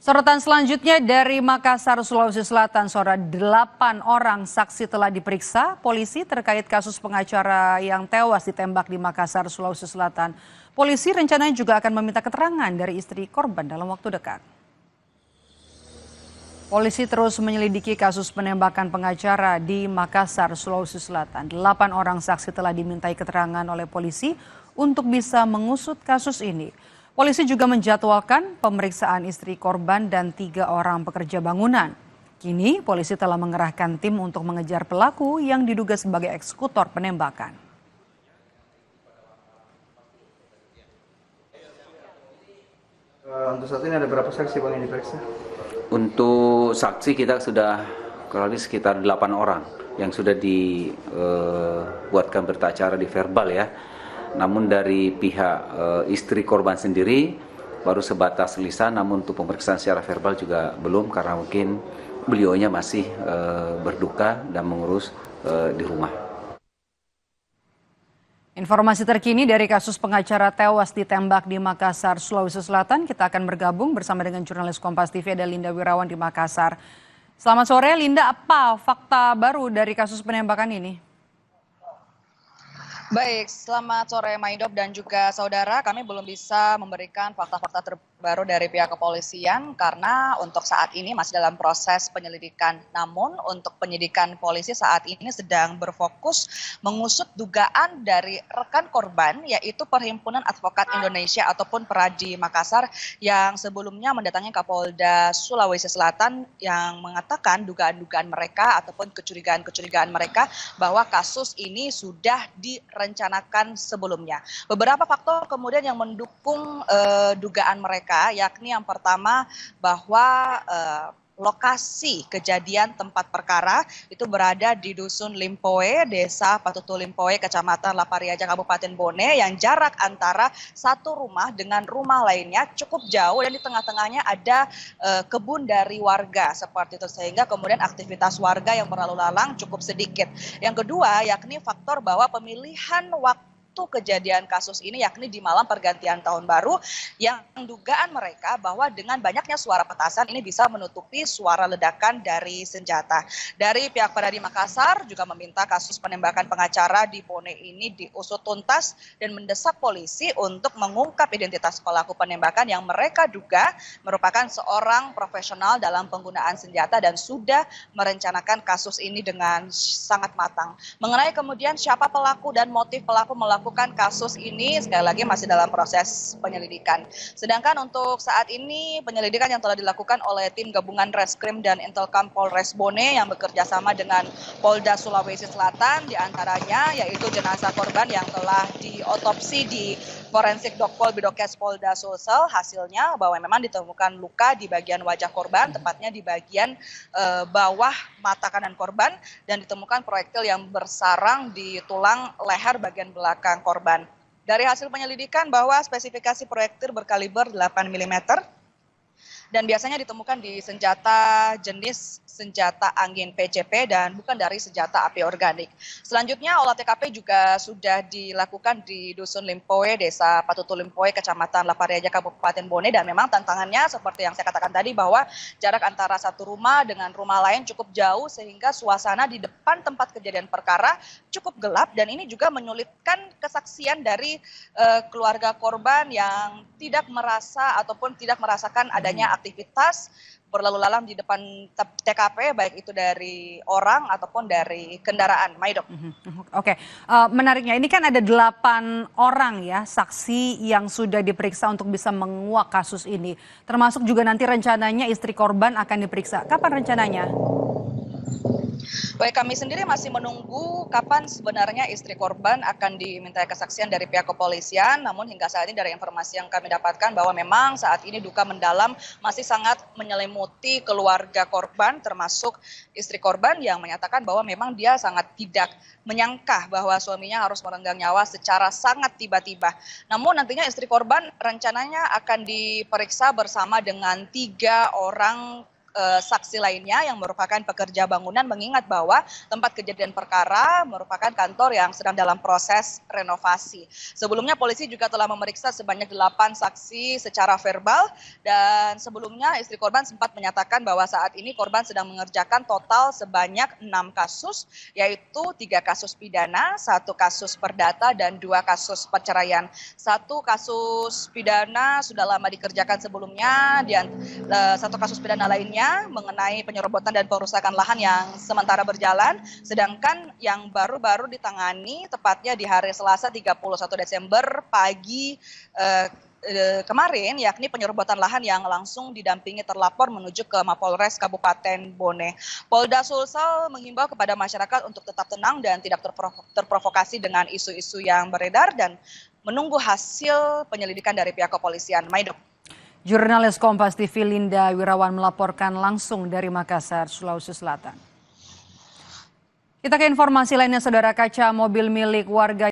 Sorotan selanjutnya dari Makassar, Sulawesi Selatan, saudara 8 orang saksi telah diperiksa polisi terkait kasus pengacara yang tewas ditembak di Makassar, Sulawesi Selatan. Polisi rencananya juga akan meminta keterangan dari istri korban dalam waktu dekat. Polisi terus menyelidiki kasus penembakan pengacara di Makassar, Sulawesi Selatan. 8 orang saksi telah dimintai keterangan oleh polisi untuk bisa mengusut kasus ini. Polisi juga menjadwalkan pemeriksaan istri korban dan 3 orang pekerja bangunan. Kini polisi telah mengerahkan tim untuk mengejar pelaku yang diduga sebagai eksekutor penembakan. Untuk saat ini ada berapa saksi Bang yang diperiksa? Untuk saksi kita sudah kurang lebih sekitar 8 orang yang sudah dibuatkan berita acara di verbal ya. Namun dari pihak istri korban sendiri baru sebatas lisan, namun untuk pemeriksaan secara verbal juga belum karena mungkin beliaunya masih berduka dan mengurus di rumah. Informasi terkini dari kasus pengacara tewas ditembak di Makassar, Sulawesi Selatan, kita akan bergabung bersama dengan jurnalis Kompas TV ada Linda Wirawan di Makassar. Selamat sore Linda, apa fakta baru dari kasus penembakan ini? Baik, selamat sore Maidop dan juga saudara. Kami belum bisa memberikan fakta-fakta terbaru dari pihak kepolisian karena untuk saat ini masih dalam proses penyelidikan. Namun untuk penyidikan polisi saat ini sedang berfokus mengusut dugaan dari rekan korban yaitu Perhimpunan Advokat Indonesia ataupun Peradi Makassar yang sebelumnya mendatangi Kapolda Sulawesi Selatan yang mengatakan dugaan-dugaan mereka ataupun kecurigaan-kecurigaan mereka bahwa kasus ini sudah direncanakan sebelumnya. Beberapa faktor kemudian yang mendukung dugaan mereka, yakni yang pertama bahwa lokasi kejadian tempat perkara itu berada di Dusun Limpoe, Desa Patutu Limpoe, Kecamatan Lapariaja, Kabupaten Bone, yang jarak antara satu rumah dengan rumah lainnya cukup jauh dan di tengah-tengahnya ada kebun dari warga seperti itu, sehingga kemudian aktivitas warga yang berlalu lalang cukup sedikit. Yang kedua yakni faktor bahwa pemilihan waktu kejadian kasus ini yakni di malam pergantian tahun baru yang dugaan mereka bahwa dengan banyaknya suara petasan ini bisa menutupi suara ledakan dari senjata. Dari pihak Peradi Makassar juga meminta kasus penembakan pengacara di Bone ini diusut tuntas dan mendesak polisi untuk mengungkap identitas pelaku penembakan yang mereka duga merupakan seorang profesional dalam penggunaan senjata dan sudah merencanakan kasus ini dengan sangat matang. Mengenai kemudian siapa pelaku dan motif pelaku melakukan kasus ini sekali lagi masih dalam proses penyelidikan. Sedangkan untuk saat ini penyelidikan yang telah dilakukan oleh tim gabungan Reskrim dan Intelkam Polres Bone yang bekerja sama dengan Polda Sulawesi Selatan diantaranya yaitu jenazah korban yang telah diotopsi di Forensik Dokpol Bidokes Polda Sulsel, hasilnya bahwa memang ditemukan luka di bagian wajah korban, tepatnya di bagian bawah mata kanan korban, dan ditemukan proyektil yang bersarang di tulang leher bagian belakang korban. Dari hasil penyelidikan bahwa spesifikasi proyektil berkaliber 8 mm dan biasanya ditemukan di senjata jenis senjata angin PCP dan bukan dari senjata api organik. Selanjutnya olah TKP juga sudah dilakukan di Dusun Limpoe, Desa Patutu Limpoe, Kecamatan Lapariaja, Kabupaten Bone, dan memang tantangannya seperti yang saya katakan tadi bahwa jarak antara satu rumah dengan rumah lain cukup jauh sehingga suasana di depan tempat kejadian perkara cukup gelap dan ini juga menyulitkan kesaksian dari keluarga korban yang tidak merasa ataupun tidak merasakan adanya aktivitas berlalu lalang di depan TKP baik itu dari orang ataupun dari kendaraan. Maidok. Oke, menariknya ini kan ada 8 orang ya saksi yang sudah diperiksa untuk bisa menguak kasus ini. Termasuk juga nanti rencananya istri korban akan diperiksa. Kapan rencananya? Baik, kami sendiri masih menunggu kapan sebenarnya istri korban akan dimintai kesaksian dari pihak kepolisian. Namun hingga saat ini dari informasi yang kami dapatkan bahwa memang saat ini duka mendalam masih sangat menyelimuti keluarga korban termasuk istri korban yang menyatakan bahwa memang dia sangat tidak menyangka bahwa suaminya harus merenggang nyawa secara sangat tiba-tiba. Namun nantinya istri korban rencananya akan diperiksa bersama dengan 3 orang saksi lainnya yang merupakan pekerja bangunan, mengingat bahwa tempat kejadian perkara merupakan kantor yang sedang dalam proses renovasi. Sebelumnya polisi juga telah memeriksa sebanyak 8 saksi secara verbal, dan sebelumnya istri korban sempat menyatakan bahwa saat ini korban sedang mengerjakan total sebanyak 6 kasus, yaitu 3 kasus pidana, 1 kasus perdata, dan 2 kasus perceraian. 1 kasus pidana sudah lama dikerjakan sebelumnya, dan 1 kasus pidana lainnya mengenai penyerobotan dan perusakan lahan yang sementara berjalan, sedangkan yang baru-baru ditangani tepatnya di hari Selasa 31 Desember pagi kemarin, yakni penyerobotan lahan yang langsung didampingi terlapor menuju ke Mapolres Kabupaten Bone. Polda Sulsel menghimbau kepada masyarakat untuk tetap tenang dan tidak terprovokasi dengan isu-isu yang beredar dan menunggu hasil penyelidikan dari pihak kepolisian. Maido. Jurnalis Kompas TV Linda Wirawan melaporkan langsung dari Makassar, Sulawesi Selatan. Kita ke informasi lainnya, saudara. Kaca mobil milik warga